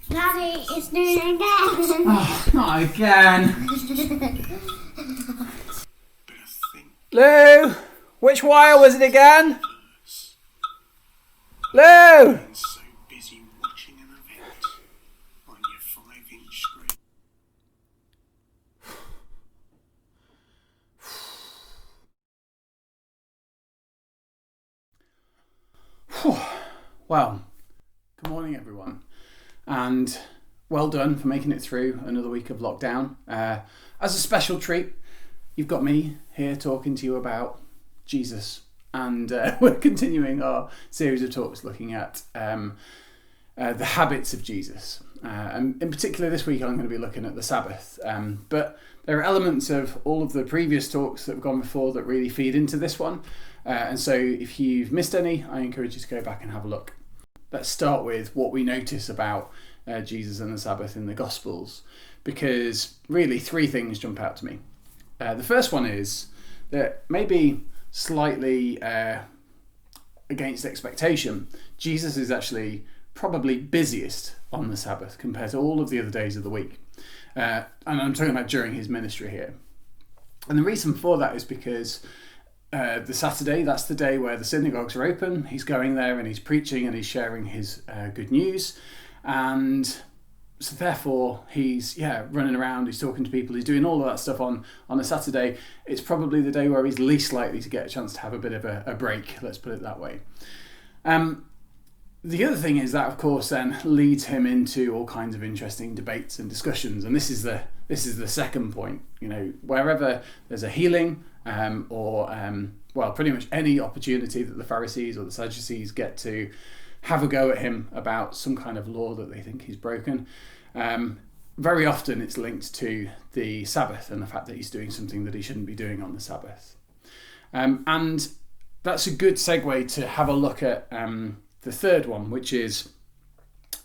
Daddy, it's doing it again. Oh, not again. Lou, which wire was it again? Lou! So busy watching an event on your 5-inch screen. Well, good morning everyone, and well done for making it through another week of lockdown. As a special treat, you've got me here talking to you about Jesus, and we're continuing our series of talks looking at the habits of Jesus. And in particular this week I'm going to be looking at the Sabbath, but there are elements of all of the previous talks that have gone before that really feed into this one. And so if you've missed any, I encourage you to go back and have a look. Let's start with what we notice about Jesus and the Sabbath in the Gospels, because really three things jump out to me. The first one is that maybe slightly against expectation, Jesus is actually probably busiest on the Sabbath compared to all of the other days of the week. And I'm talking about during his ministry here. And the reason for that is because the Saturday, that's the day where the synagogues are open. He's going there and he's preaching and he's sharing his good news. And so therefore he's running around, he's talking to people, he's doing all of that stuff on a Saturday. It's probably the day where he's least likely to get a chance to have a bit of a break, let's put it that way. The other thing is that, of course, then leads him into all kinds of interesting debates and discussions. And this is the second point. You know, wherever there's a healing or pretty much any opportunity that the Pharisees or the Sadducees get to have a go at him about some kind of law that they think he's broken, very often it's linked to the Sabbath and the fact that he's doing something that he shouldn't be doing on the Sabbath. And that's a good segue to have a look at the third one, which is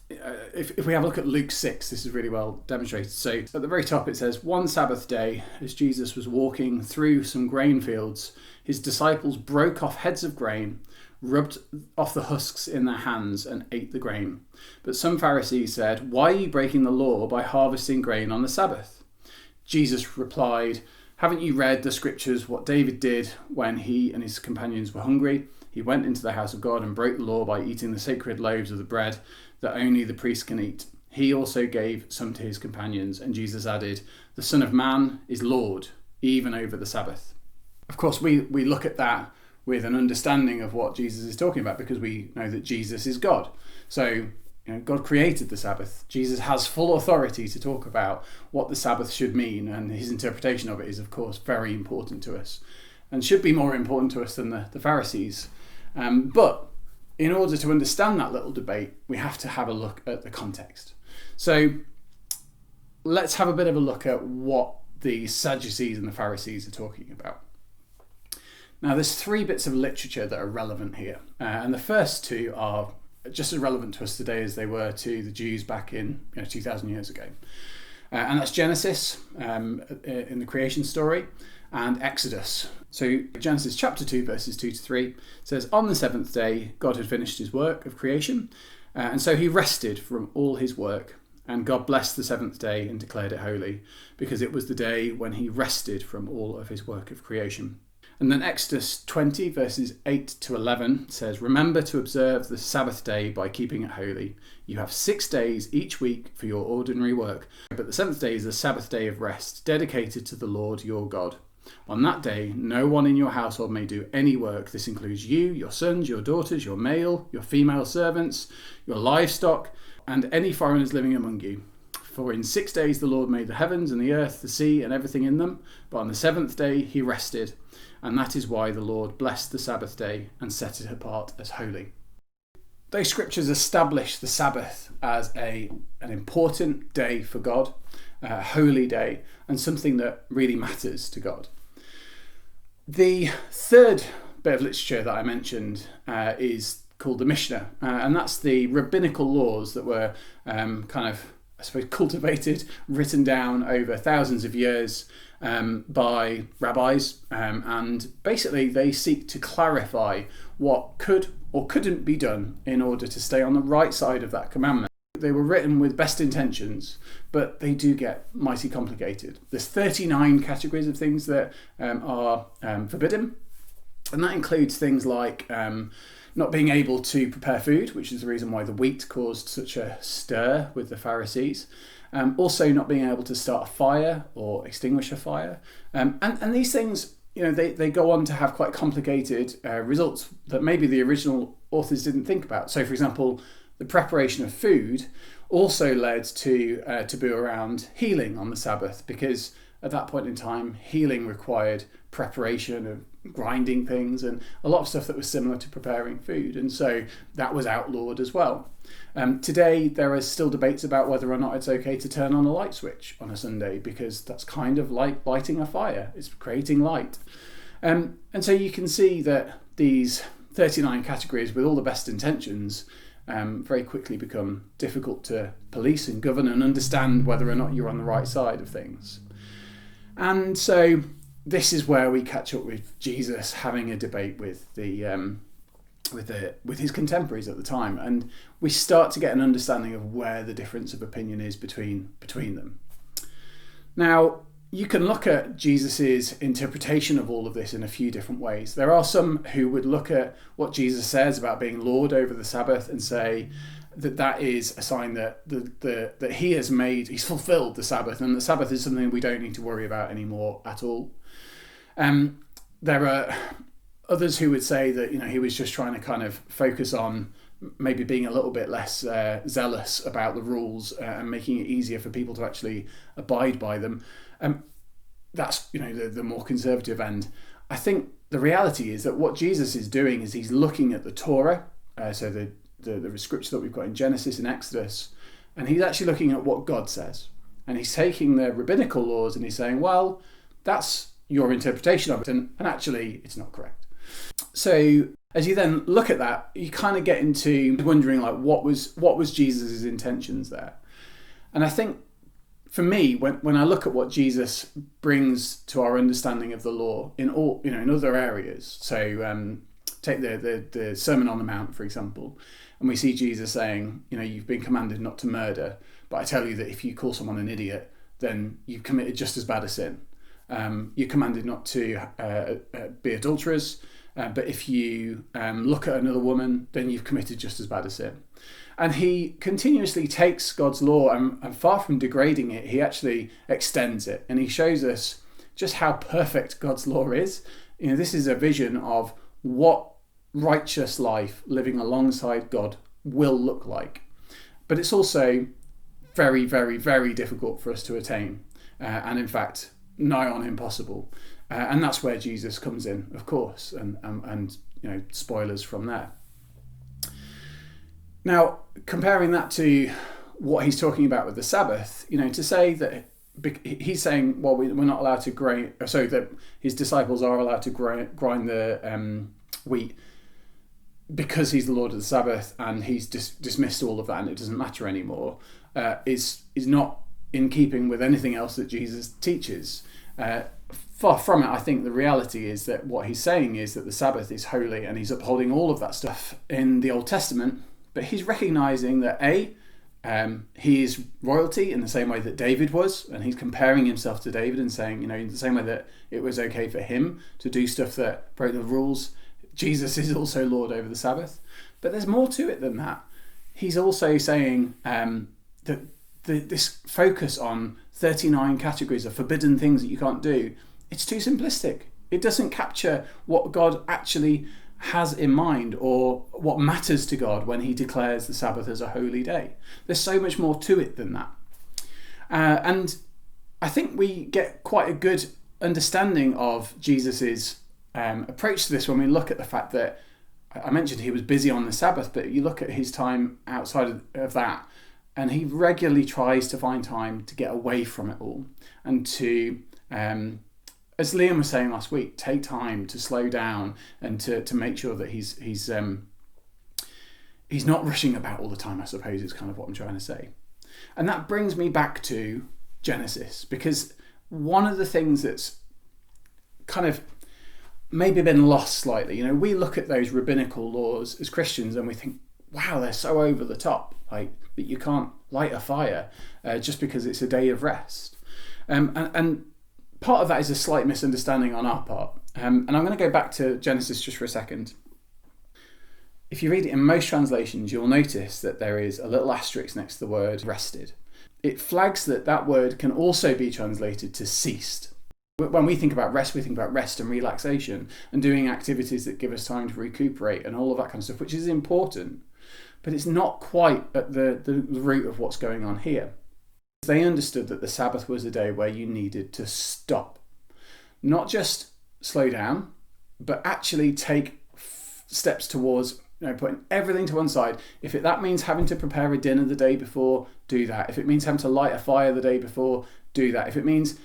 if we have a look at Luke 6, this is really well demonstrated. So at the very top it says, "One Sabbath day, as Jesus was walking through some grain fields, his disciples broke off heads of grain, rubbed off the husks in their hands and ate the grain. But some Pharisees said, 'Why are you breaking the law by harvesting grain on the Sabbath?' Jesus replied, 'Haven't you read the scriptures, what David did when he and his companions were hungry? He went into the house of God and broke the law by eating the sacred loaves of the bread that only the priest can eat. He also gave some to his companions.' And Jesus added, 'The Son of Man is Lord, even over the Sabbath.'" Of course, we look at that with an understanding of what Jesus is talking about, because we know that Jesus is God. So, God created the Sabbath. Jesus has full authority to talk about what the Sabbath should mean, and his interpretation of it is, of course, very important to us and should be more important to us than the Pharisees. But in order to understand that little debate, we have to have a look at the context. So let's have a bit of a look at what the Sadducees and the Pharisees are talking about. Now, there's three bits of literature that are relevant here, and the first two are just as relevant to us today as they were to the Jews back in 2,000 years ago. And that's Genesis in the creation story, and Exodus. So Genesis chapter 2 verses 2 to 3 says, "On the seventh day God had finished his work of creation, and so he rested from all his work. And God blessed the seventh day and declared it holy, because it was the day when he rested from all of his work of creation." And then Exodus 20 verses 8 to 11 says, "Remember to observe the Sabbath day by keeping it holy. You have 6 days each week for your ordinary work, but the seventh day is the Sabbath day of rest, dedicated to the Lord your God. On that day, no one in your household may do any work. This includes you, your sons, your daughters, your male, your female servants, your livestock, and any foreigners living among you. For in 6 days the Lord made the heavens and the earth, the sea, and everything in them. But on the seventh day he rested. And that is why the Lord blessed the Sabbath day and set it apart as holy." Those scriptures establish the Sabbath as an important day for God, a holy day, and something that really matters to God. The third bit of literature that I mentioned is called the Mishnah, and that's the rabbinical laws that were cultivated, written down over thousands of years by rabbis, and basically they seek to clarify what could or couldn't be done in order to stay on the right side of that commandment. They were written with best intentions, but they do get mighty complicated. There's 39 categories of things that are forbidden, and that includes things like not being able to prepare food, which is the reason why the wheat caused such a stir with the Pharisees. Also not being able to start a fire or extinguish a fire. And these things, they go on to have quite complicated results that maybe the original authors didn't think about. So, for example, the preparation of food also led to taboo around healing on the Sabbath, because at that point in time, healing required preparation of grinding things and a lot of stuff that was similar to preparing food. And so that was outlawed as well. Today, there are still debates about whether or not it's okay to turn on a light switch on a Sunday, because that's kind of like lighting a fire. It's creating light. And so you can see that these 39 categories, with all the best intentions, very quickly become difficult to police and govern and understand whether or not you're on the right side of things. And so this is where we catch up with Jesus having a debate with his contemporaries at the time, and we start to get an understanding of where the difference of opinion is between them. Now, you can look at Jesus's interpretation of all of this in a few different ways. There are some who would look at what Jesus says about being Lord over the Sabbath and say that is a sign that that he's fulfilled the Sabbath, and the Sabbath is something we don't need to worry about anymore at all. There are others who would say that he was just trying to kind of focus on maybe being a little bit less zealous about the rules and making it easier for people to actually abide by them. That's the more conservative end. I think the reality is that what Jesus is doing is he's looking at the Torah, so the scripture that we've got in Genesis and Exodus, and he's actually looking at what God says, and he's taking the rabbinical laws and he's saying, well, that's your interpretation of it, and actually it's not correct. So as you then look at that, you kind of get into wondering, like, what was Jesus's intentions there? And I think for me, when I look at what Jesus brings to our understanding of the law in all, in other areas, so take the Sermon on the Mount, for example, and we see Jesus saying, you've been commanded not to murder, but I tell you that if you call someone an idiot, then you've committed just as bad a sin. You're commanded not to be adulterers, but if you look at another woman, then you've committed just as bad a sin. And he continuously takes God's law and far from degrading it, he actually extends it. And he shows us just how perfect God's law is. This is a vision of what righteous life living alongside God will look like. But it's also very, very, very difficult for us to attain. And in fact, nigh on impossible. And that's where Jesus comes in, of course, and spoilers from there. Now, comparing that to what he's talking about with the Sabbath, to say that he's saying, well, we're not allowed to grind, so that his disciples are allowed to grind the wheat because he's the Lord of the Sabbath, and he's dismissed all of that and it doesn't matter anymore, is not in keeping with anything else that Jesus teaches. Far from it. I think the reality is that what he's saying is that the Sabbath is holy, and he's upholding all of that stuff in the Old Testament. But he's recognizing that he is royalty in the same way that David was, and he's comparing himself to David and saying, in the same way that it was okay for him to do stuff that broke the rules, Jesus is also Lord over the Sabbath. But there's more to it than that. He's also saying that this focus on 39 categories of forbidden things that you can't do, it's too simplistic. It doesn't capture what God actually has in mind or what matters to God when he declares the Sabbath as a holy day. There's so much more to it than that. And I think we get quite a good understanding of Jesus's approach to this when we look at the fact that I mentioned he was busy on the Sabbath, but you look at his time outside of that, and he regularly tries to find time to get away from it all and to, as Liam was saying last week, take time to slow down and to make sure that he's not rushing about all the time, I suppose is kind of what I'm trying to say. And that brings me back to Genesis, because one of the things that's kind of maybe been lost slightly, we look at those rabbinical laws as Christians and we think, wow, they're so over the top. Like, but you can't light a fire just because it's a day of rest. And part of that is a slight misunderstanding on our part. And I'm going to go back to Genesis just for a second. If you read it in most translations, you'll notice that there is a little asterisk next to the word rested. It flags that that word can also be translated to ceased. When we think about rest, we think about rest and relaxation and doing activities that give us time to recuperate and all of that kind of stuff, which is important. But it's not quite at the root of what's going on here. They understood that the Sabbath was a day where you needed to stop. Not just slow down, but actually take steps towards putting everything to one side. If that means having to prepare a dinner the day before, do that. If it means having to light a fire the day before, do that. If it means,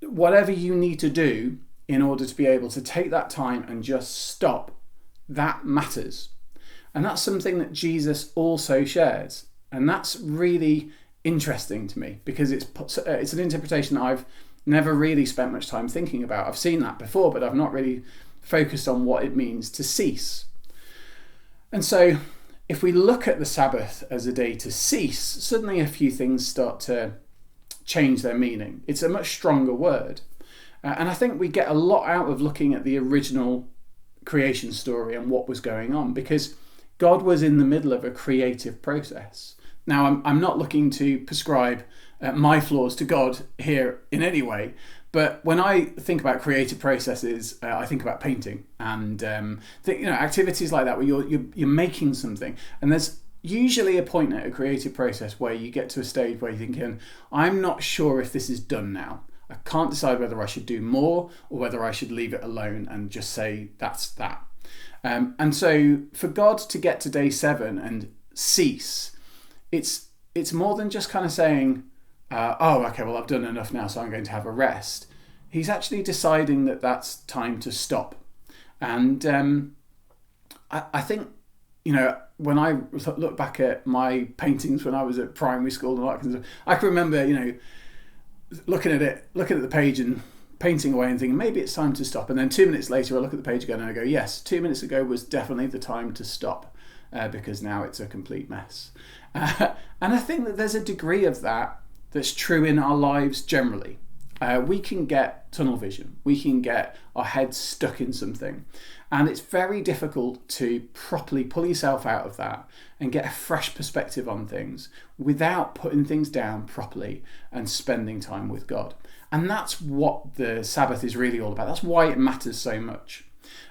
whatever you need to do in order to be able to take that time and just stop, that matters. And that's something that Jesus also shares. And that's really interesting to me because it's an interpretation that I've never really spent much time thinking about. I've seen that before, but I've not really focused on what it means to cease. And so if we look at the Sabbath as a day to cease, suddenly a few things start to change their meaning. It's a much stronger word. And I think we get a lot out of looking at the original creation story and what was going on, because God was in the middle of a creative process. Now, I'm not looking to prescribe my flaws to God here in any way, but when I think about creative processes, I think about painting and activities like that where you're making something, and there's usually a point at a creative process where you get to a stage where you're thinking, I'm not sure if this is done now. I can't decide whether I should do more or whether I should leave it alone and just say that's that. And so for God to get to day 7 and cease, it's more than just kind of saying, okay, well, I've done enough now, so I'm going to have a rest. He's actually deciding that that's time to stop. And I think, when I look back at my paintings when I was at primary school and all that kind of stuff, I can remember, looking at the page and painting away and thinking, maybe it's time to stop. And then 2 minutes later, I look at the page again and I go, yes, 2 minutes ago was definitely the time to stop. Because now it's a complete mess. And I think that there's a degree of that that's true in our lives generally. We can get tunnel vision. We can get our heads stuck in something. And it's very difficult to properly pull yourself out of that and get a fresh perspective on things without putting things down properly and spending time with God. And that's what the Sabbath is really all about. That's why it matters so much.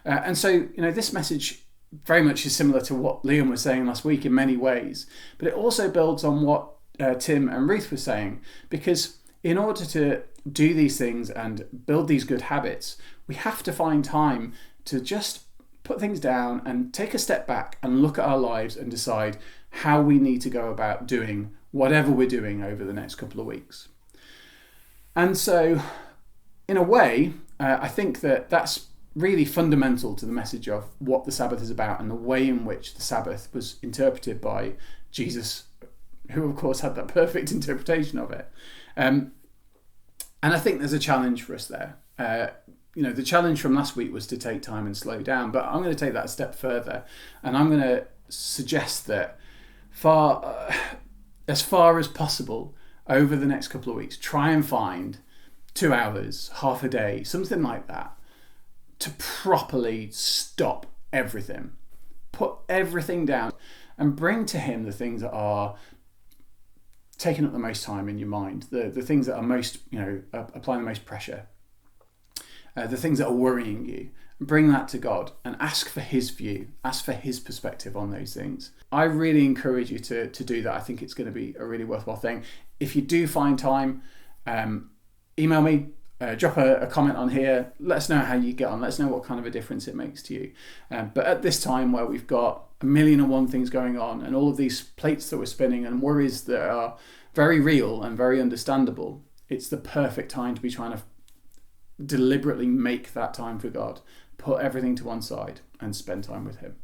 And so, this message very much is similar to what Liam was saying last week in many ways, but it also builds on what Tim and Ruth were saying, because in order to do these things and build these good habits, we have to find time to just put things down and take a step back and look at our lives and decide how we need to go about doing whatever we're doing over the next couple of weeks. And so, in a way, I think that that's really fundamental to the message of what the Sabbath is about and the way in which the Sabbath was interpreted by Jesus, who of course had that perfect interpretation of it. And I think there's a challenge for us there. The challenge from last week was to take time and slow down, but I'm going to take that a step further, and I'm going to suggest that as far as possible over the next couple of weeks, try and find 2 hours, half a day, something like that, to properly stop everything, put everything down and bring to him the things that are taking up the most time in your mind, the things that are most, applying the most pressure, the things that are worrying you. Bring that to God and ask for his view, ask for his perspective on those things. I really encourage you to do that. I think it's going to be a really worthwhile thing. If you do find time, email me, drop a comment on here. Let us know how you get on. Let us know what kind of a difference it makes to you. But at this time where we've got 1,000,001 things going on and all of these plates that we're spinning and worries that are very real and very understandable, it's the perfect time to be trying to deliberately make that time for God, put everything to one side and spend time with him.